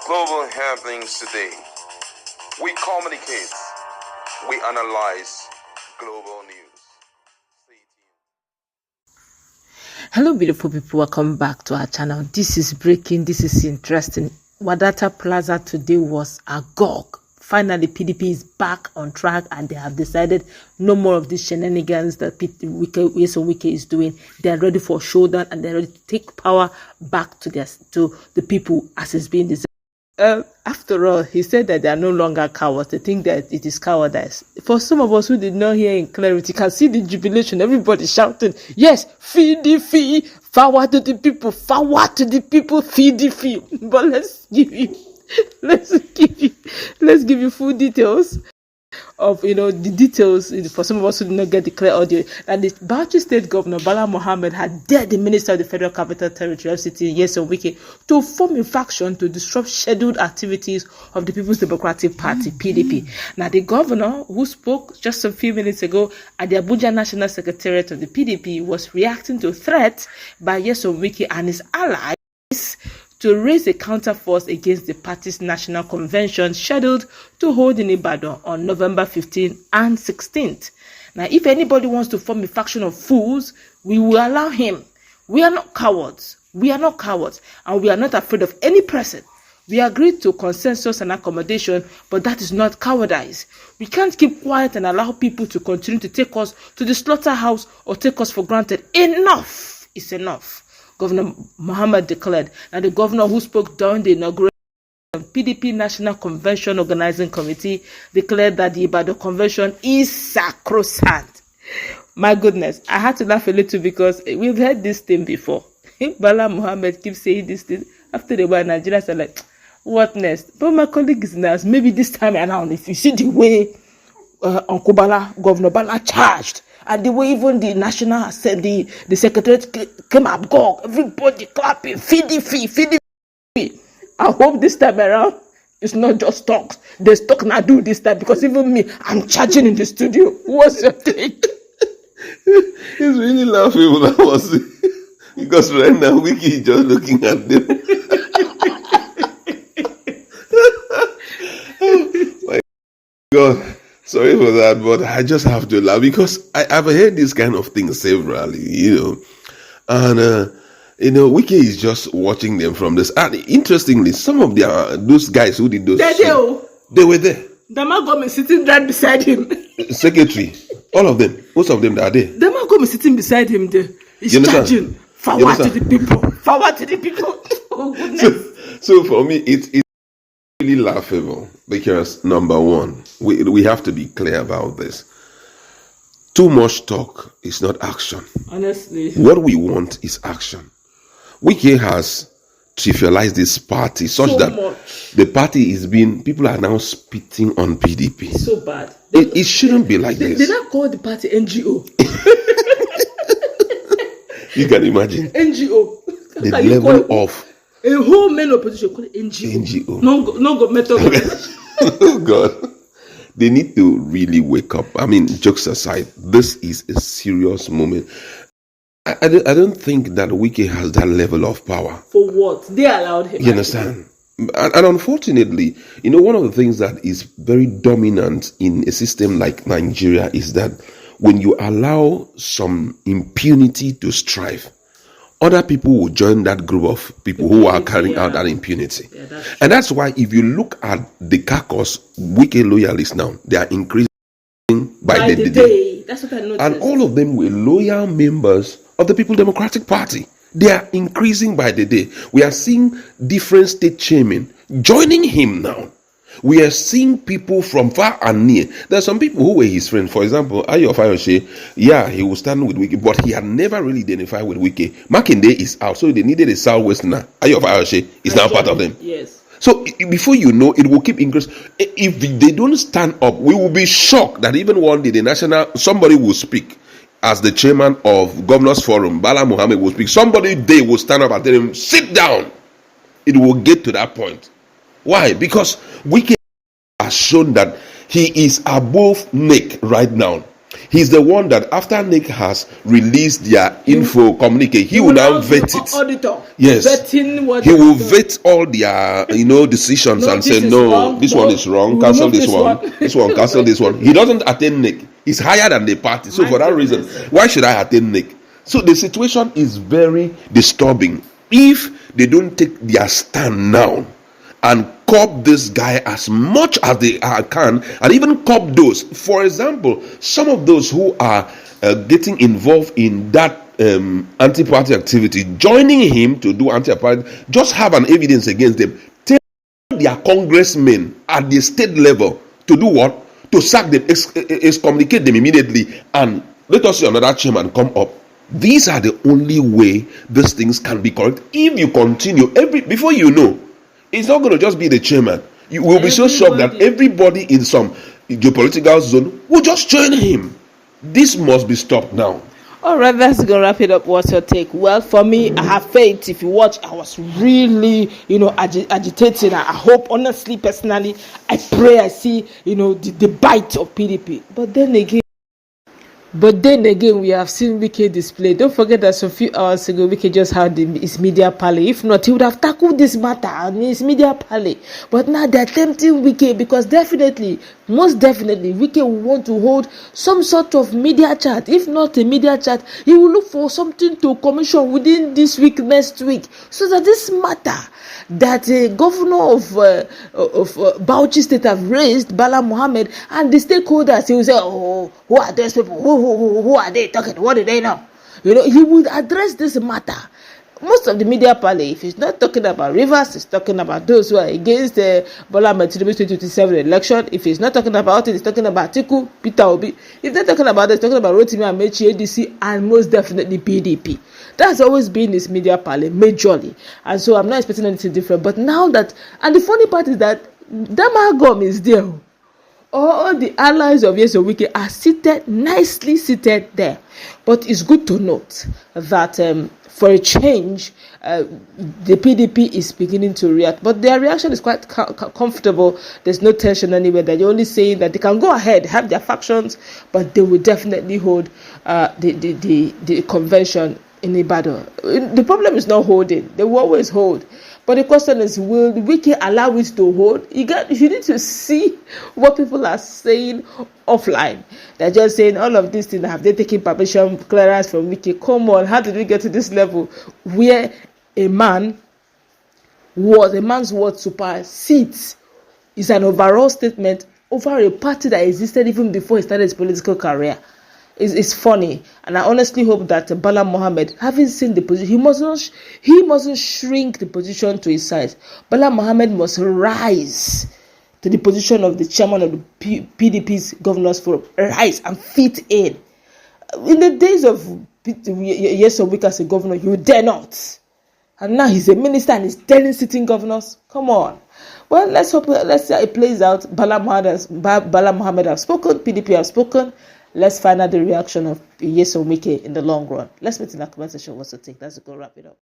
global happenings today. We communicate, we analyze global news. Stay tuned. Hello beautiful people, welcome back to our channel. This is breaking, this is interesting. Wadata Plaza today was agog. Finally, PDP is back on track and they have decided no more of these shenanigans that Wike is doing. They are ready for showdown and they are ready to take power back to the people as it's being designed. After all, he said that they are no longer cowards. They think that it is cowardice. For some of us who did not hear in clarity, can see the jubilation, everybody shouting, yes, feed the fee, forward to the people, feed the fee. But let's give you full details of the details for some of us who did not get the clear audio. And the Bauchi State Governor Bala Muhammad had dared the Minister of the Federal Capital Territory FCT Wike to form a faction to disrupt scheduled activities of the People's Democratic Party (PDP). Now, the governor, who spoke just a few minutes ago at the Abuja National Secretariat of the PDP, was reacting to threats by Wike and his allies to raise a counterforce against the party's national convention scheduled to hold in Ibadan on November 15th and 16th. Now, if anybody wants to form a faction of fools, we will allow him. We are not cowards. And we are not afraid of any person. We agreed to consensus and accommodation, but that is not cowardice. We can't keep quiet and allow people to continue to take us to the slaughterhouse or take us for granted. Enough is enough, Governor Muhammad declared. And the governor, who spoke during the inauguration of PDP National Convention Organizing Committee, declared that the Ibadan Convention is sacrosanct. My goodness, I had to laugh a little because we've heard this thing before. Bala Muhammad keeps saying this thing. After the while, Nigerians are like, what next? But my colleague is nice. Maybe this time around, if you see the way Uncle Bala, Governor Bala charged, and the way even the National Assembly, the Secretariat came up, everybody clapping, feed the fee. I hope this time around, it's not just talks. There's talk now do this time, because even me, I'm charging in the studio. What's your take? It's really laughable, that was it. Because right now, Wike is just looking at them. Oh my God. Sorry for that, but I just have to laugh because I've heard this kind of thing severally, and Wike is just watching them from this. And interestingly, some of those guys who did those, they were there. The man got me sitting right beside him. Secretary, all of them, most of them that are there. The man got me sitting beside him there. He's charging forward to the people. Oh goodness. So for me, it's really laughable because number one, we have to be clear about this. Too much talk is not action. Honestly, what we want is action. Wike has trivialized this party such that the party is people are now spitting on PDP. So bad. It shouldn't be like this. They not call the party NGO. You can imagine NGO. the level of a whole main opposition called NGO. No government. Oh God. They need to really wake up. I mean, jokes aside, this is a serious moment. I don't think that Wike has that level of power. For what? They allowed him. You understand? And unfortunately, one of the things that is very dominant in a system like Nigeria is that when you allow some impunity to strive, other people will join that group of people who are carrying out that impunity. Yeah, that's why if you look at the caucus, Wike loyalists now, they are increasing by the day. That's what I noticed. And all of them were loyal members of the People's Democratic Party. They are increasing by the day. We are seeing different state chairmen joining him now. We are seeing people from far and near. There are some people who were his friends. For example, Ayo Fayose, he will stand with Wike, but he had never really identified with Wike. Makinde is out, so they needed a Southwesterner. Ayo Fayose is now part of them. Yes. So before you know, it will keep increasing. If they don't stand up, we will be shocked that even one day somebody will speak as the chairman of Governors Forum. Bala Muhammad will speak. Somebody they will stand up and tell him, sit down. It will get to that point. Why? Because Wike has shown that he is above neck right now. He's the one that after Nick has released their info communique, he will now vet it. Auditor. Yes. Vetting what He will vet all their decisions and say, no, this one is wrong, cancel this one. This one, cancel this one. He doesn't attend Nick. He's higher than the party. So for that reason, why should I attend Nick? So the situation is very disturbing. If they don't take their stand now and curb this guy as much as they can, and even curb those, for example, some of those who are getting involved in that anti-party activity, joining him to do anti-party, just have an evidence against them. Tell their congressmen at the state level to do what? To sack them, excommunicate them immediately, and let us see another chairman come up. These are the only way these things can be correct. If you continue, before you know, it's not going to just be the chairman. You will be so shocked that everybody in some geopolitical zone will just join him. This must be stopped now. All right, that's going to wrap it up. What's your take? Well, for me, I have faith. If you watch, I was really, agitating. I hope, honestly, personally, I pray I see, the bite of PDP. But then again, we have seen Wike display. Don't forget that some few hours ago, Wike just had his media parley. If not, he would have tackled this matter in his media parley. But now they're tempting Wike because most definitely, Wike will want to hold some sort of media chat. If not a media chat, he will look for something to commission within this week, next week, so that this matter that the governor of Bauchi State have raised, Bala Muhammad, and the stakeholders, he will say, oh, who are those people? Who are they talking? What do they know? He would address this matter. Most of the media parley, if he's not talking about Rivers, he's talking about those who are against the Bala Muhammad 2027 election. If he's not talking about it, he's talking about Atiku, Peter Obi. If they're talking about it, he's talking about Rotimi Amechi, ADC, and most definitely PDP. That's always been his media parley, majorly. And so I'm not expecting anything different. But now that, and the funny part is that Damagom is there. All the allies of Nyesom Wike are nicely seated there. But it's good to note that for a change, the PDP is beginning to react. But their reaction is quite comfortable. There's no tension anywhere. They're only saying that they can go ahead, have their factions, but they will definitely hold the convention in Ibadan. The problem is not holding. They will always hold. But the question is, will Wike allow it to hold? You need to see what people are saying offline. They're just saying all of these things. Have they taken permission clearance from Wike? Come on, how did we get to this level where a man's word supersedes is an overall statement over a party that existed even before he started his political career? It's funny, and I honestly hope that Bala Muhammad, having seen the position, he mustn't shrink the position to his size. Bala Muhammad must rise to the position of the chairman of the PDP's governors forum, rise and fit in. In the days of Nyesom Wike as a governor, you dare not, and now he's a minister and he's telling sitting governors, come on. Well, let's see how it plays out. Bala Muhammad have spoken, PDP have spoken. Let's find out the reaction of Nyesom Wike in the long run. Let's meet in the comment section. What's to take? Let's go wrap it up.